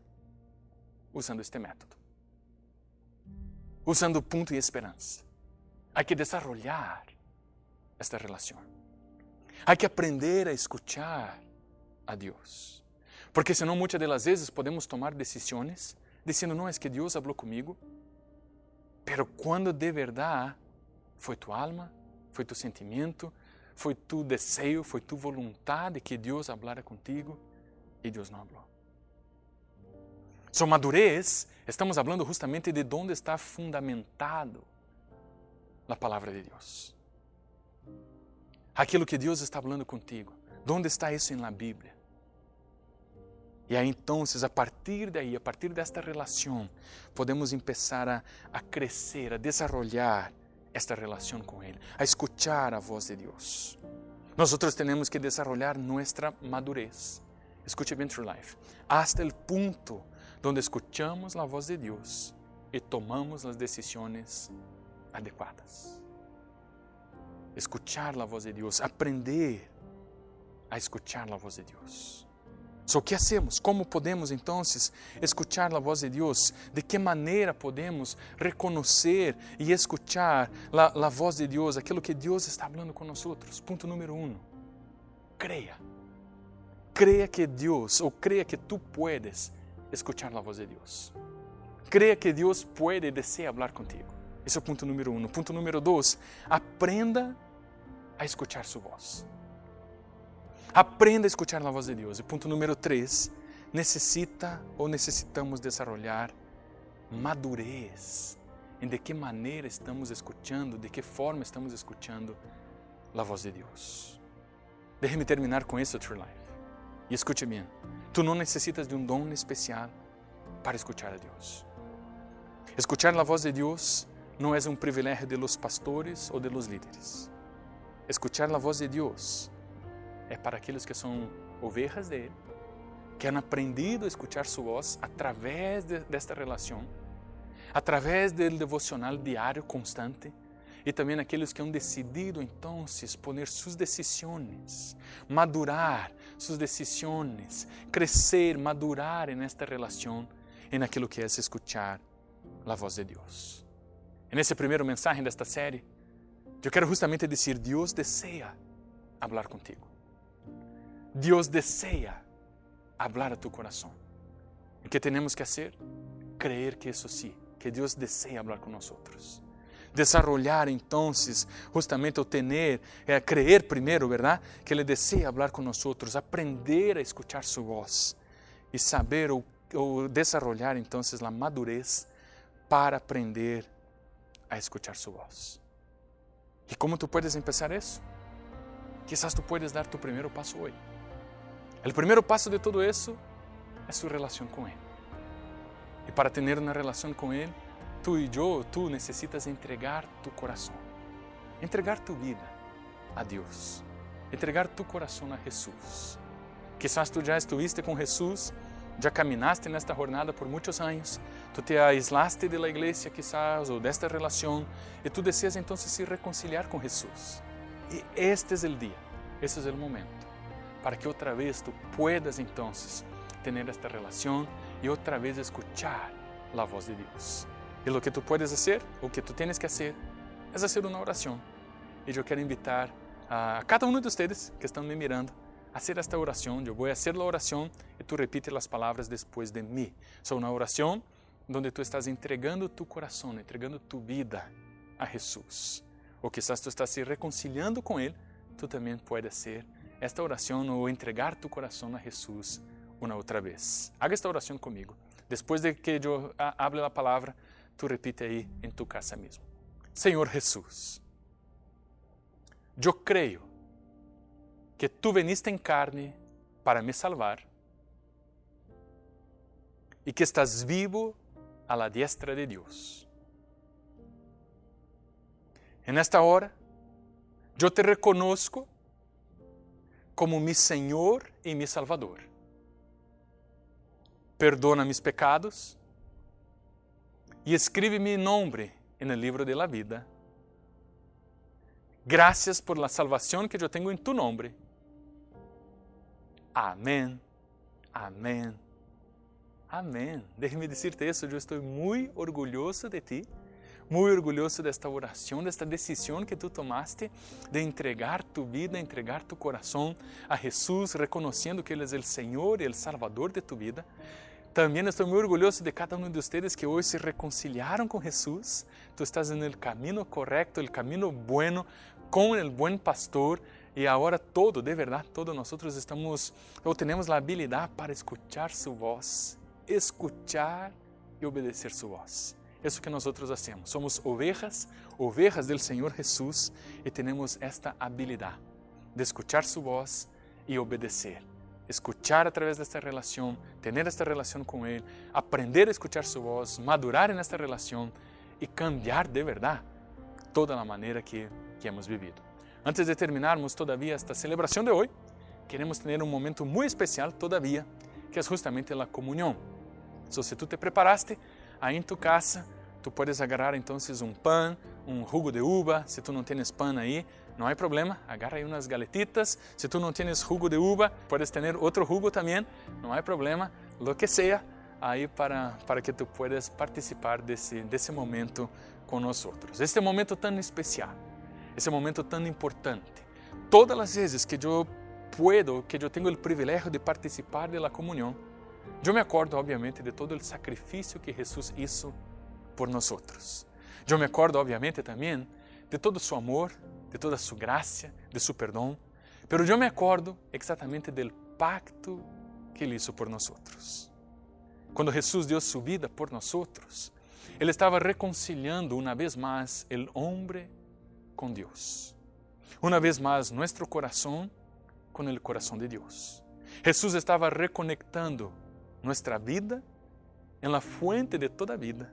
usando este método. usando punto y esperanza. Hay que desarrollar esta relación. Hay que aprender a escuchar a Dios. Porque senão muitas das vezes podemos tomar decisões dizendo, não, é que Deus falou comigo, pero quando de verdade foi tu alma, foi tu sentimento, foi tu desejo, foi tu vontade que Deus falara contigo e Deus não falou. Sua madurez, estamos falando justamente de onde está fundamentado a palavra de Deus. Aquilo que Deus está falando contigo, onde está isso na Bíblia? E aí, então, a partir daí, a partir desta relação, podemos começar a crescer, a desenvolver esta relação com Ele, a escuchar a voz de Deus. Nós temos que desenvolver nossa madurez. Escute bem, True Life. Hasta o ponto onde escuchamos a voz de Deus e tomamos as decisões adequadas. Escuchar a voz de Deus, aprender a escuchar a voz de Deus. O que hacemos? Como podemos, então, escuchar a voz de Deus? De que maneira podemos reconhecer e escuchar a voz de Deus, aquilo que Deus está falando com nós? Ponto número 1. Creia. Creia que Deus, ou creia que tu puedes escuchar a voz de Deus. Creia que Deus pode e deseja falar contigo. Esse é o ponto número 1. Ponto número 2. Aprenda a escuchar sua voz. Aprenda a escuchar a voz de Deus. E ponto número 3, necessitamos desenvolver madurez em de que maneira estamos escutando, de que forma estamos escutando a voz de Deus. Deixe-me terminar com isso, True Life. E escute bem, tu não necessitas de dom especial para escuchar a Deus. Escuchar a voz de Deus não é um privilégio de los pastores ou de los líderes. Escuchar a voz de Deus é para aqueles que são ovelhas dele, que han aprendido a escuchar sua voz através desta relação, através do devocional diário constante, e também aqueles que han decidido então poner suas decisões, madurar suas decisões, crescer, madurar nesta relação, em aquilo que é escuchar a voz de Deus. Nesse primeiro mensagem desta série, eu quero justamente dizer, Deus deseja falar contigo. Deus deseja falar a tu coração. O que temos que fazer? Creer que isso sim, que Deus deseja falar com nós. Desarrollar então, justamente o creer primeiro, verdade? Que Ele deseja falar com nós, aprender a escuchar sua voz e saber ou desarrollar então a madurez para aprender a escuchar sua voz. E como tu puedes começar isso? Quizás tu puedes dar tu primeiro passo hoje. O primeiro passo de tudo isso é sua relação com Ele. E para ter uma relação com Ele, tu necessitas entregar tu coração, entregar tu vida a Deus, entregar tu coração a Jesus. Quizás tu já estuviste com Jesus, já caminaste nesta jornada por muitos anos, tu te aislaste da igreja quizás, ou desta relação, e tu desejas então se reconciliar com Jesus. E este é o dia, este é o momento, para que outra vez tu puedas então ter esta relação e outra vez escuchar a voz de Deus. E o que tu puedes fazer, o que tu tienes que fazer, é fazer uma oração. E eu quero invitar a cada um de vocês que estão me mirando a fazer esta oração. Eu vou fazer a oração e tu repite as palavras depois de mim. É uma oração onde tu estás entregando tu coração, entregando tu vida a Jesus. Ou quizás tu estás se reconciliando com Ele, tu também puedes ser esta oração ou entregar tu coração a Jesus uma outra vez. Haga esta oração comigo. Depois de que eu hable a palavra, tu repite aí em tu casa mesmo. Senhor Jesus, eu creio que tu veniste em carne para me salvar e que estás vivo a la diestra de Deus. En esta hora, eu te reconozco como mi Senhor e mi Salvador. Perdona mis pecados e escribe mi nombre en el libro de la vida. Gracias por la salvación que yo tengo en tu nombre. Amém, amém, amém. Déjame decirte isso, eu estou muito orgulhoso de ti, muy orgulloso de esta oración, de esta decisión que tú tomaste de entregar tu vida, entregar tu corazón a Jesús, reconociendo que Él es el Señor y el Salvador de tu vida. También estoy muy orgulloso de cada uno de ustedes que hoy se reconciliaron con Jesús. Tú estás en el camino correcto, el camino bueno, con el buen pastor. Y ahora todo, de verdad, todos nosotros tenemos la habilidad para escuchar su voz, escuchar y obedecer su voz. Eso que nosotros hacemos. Somos ovejas del Señor Jesús y tenemos esta habilidad de escuchar su voz y obedecer. Escuchar a través de esta relación, tener esta relación con Él, aprender a escuchar su voz, madurar en esta relación y cambiar de verdad toda la manera que hemos vivido. Antes de terminarmos todavía esta celebración de hoy, queremos tener un momento muy especial todavía, que es justamente la comunión. Si tú te preparaste, ahí en tu casa, tú puedes agarrar entonces un pan, un jugo de uva. Si tú no tienes pan ahí, no hay problema, agarra ahí unas galetitas. Si tú no tienes jugo de uva, puedes tener otro jugo también, no hay problema, lo que sea, ahí para que tú puedas participar de ese momento con nosotros. Este momento tan especial, ese momento tan importante. Todas las veces que yo tengo el privilegio de participar de la comunión, yo me acuerdo obviamente de todo el sacrificio que Jesús hizo por nosotros. Yo me acuerdo obviamente también de todo su amor, de toda su gracia, de su perdón, pero yo me acuerdo exactamente del pacto que Él hizo por nosotros. Cuando Jesús dio su vida por nosotros, Él estaba reconciliando una vez más el hombre con Dios. Una vez más nuestro corazón con el corazón de Dios. Jesús estaba reconectando nuestra vida en la fuente de toda vida,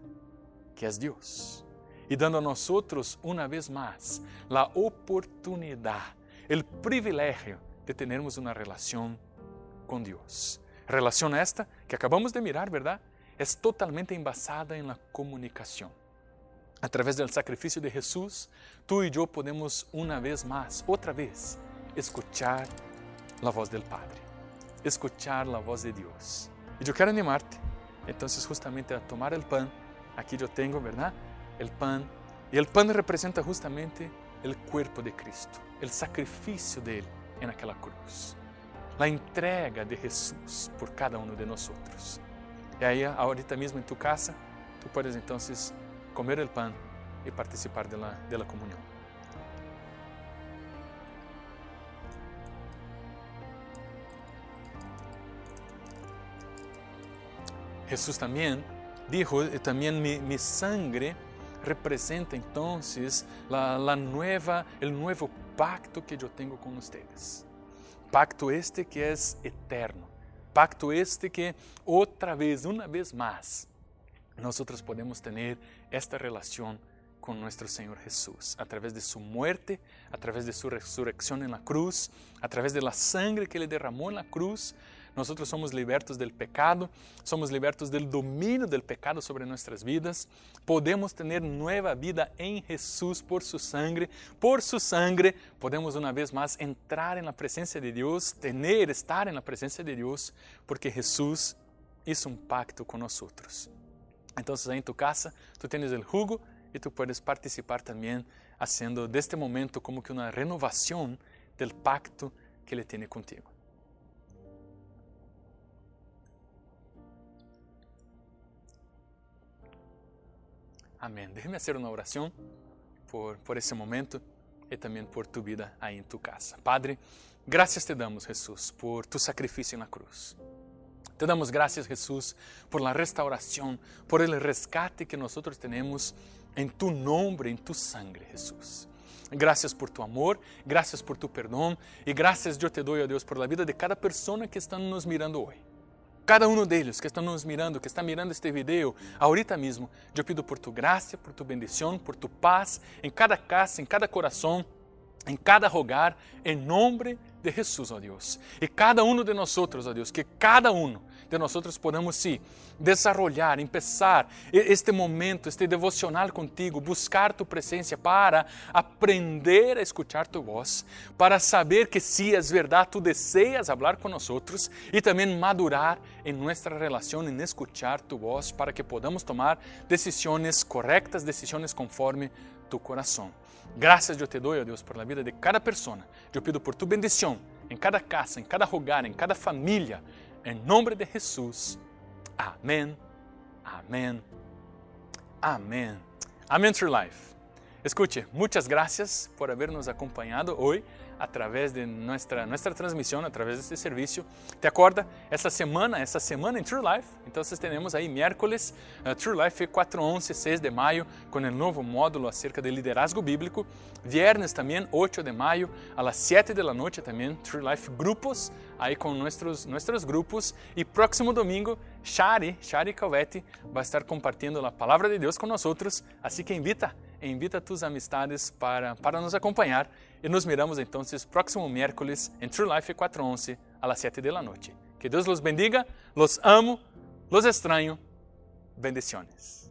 que es Dios. Y dando a nosotros una vez más la oportunidad, el privilegio de tenermos una relación con Dios. Relación esta que acabamos de mirar, ¿verdad? Es totalmente basada en la comunicación. A través del sacrificio de Jesús, tú y yo podemos una vez más, otra vez, escuchar la voz del Padre, escuchar la voz de Dios. Y yo quiero animarte, entonces justamente a tomar el pan. Aquí yo tengo, ¿verdad? El pan. Y el pan representa justamente el cuerpo de Cristo, el sacrificio de Él en aquella cruz. La entrega de Jesús por cada uno de nosotros. Y ahí, ahorita mismo en tu casa, tú puedes entonces comer el pan y participar de la comunión. Jesús también dijo, también mi sangre representa entonces el nuevo pacto que yo tengo con ustedes. Pacto este que es eterno. Pacto este que otra vez, una vez más, nosotros podemos tener esta relación con nuestro Señor Jesús, a través de su muerte, a través de su resurrección en la cruz, a través de la sangre que Él derramó en la cruz. Nosotros somos libertos del pecado, somos libertos del dominio del pecado sobre nuestras vidas. Podemos tener nueva vida en Jesús por su sangre. Por su sangre podemos una vez más entrar en la presencia de Dios, estar en la presencia de Dios, porque Jesús hizo un pacto con nosotros. Entonces ahí en tu casa tú tienes el jugo y tú puedes participar también haciendo de este momento como que una renovación del pacto que Él tiene contigo. Amén. Déjeme hacer una oración por ese momento y también por tu vida ahí en tu casa. Padre, gracias te damos, Jesús, por tu sacrificio en la cruz. Te damos gracias, Jesús, por la restauración, por el rescate que nosotros tenemos en tu nombre, en tu sangre, Jesús. Gracias por tu amor, gracias por tu perdón y gracias yo te doy a Dios por la vida de cada persona que está nos mirando hoy. Cada uno de ellos que están nos mirando, que está mirando este video ahorita mismo, yo pido por tu gracia, por tu bendición, por tu paz en cada casa, en cada corazón, en cada hogar, en nombre de Jesús, ó Dios. Y cada uno de nosotros, ó Dios, que cada uno de nosotros podamos sí, desarrollar, empezar este momento, este devocional contigo, buscar tu presencia para aprender a escuchar tu voz, para saber que sí, es verdad, tú deseas hablar con nosotros y también madurar en nuestra relación, en escuchar tu voz para que podamos tomar decisiones correctas, decisiones conforme tu corazón. Gracias yo te doy, oh Dios, por la vida de cada persona. Yo pido por tu bendición en cada casa, en cada hogar, en cada familia. En nombre de Jesús. Amén, amén, amén. Amén, True Life. Escuche, muchas gracias por habernos acompañado hoy a través de nuestra transmisión, a través de este servicio. ¿Te acuerdas? Esta semana en True Life, entonces tenemos ahí miércoles, True Life 4, 11, 6 de mayo, con el nuevo módulo acerca del liderazgo bíblico. Viernes también, 8 de mayo, a las 7 de la noche también, True Life grupos, ahí con nuestros grupos. Y próximo domingo, Shari Calvetti va a estar compartiendo la palabra de Dios con nosotros, así que invita a tus amistades para nos acompañar y nos miramos entonces próximo miércoles en True Life 4:11 a las 7 de la noche. Que Dios los bendiga, los amo, los extraño. Bendiciones.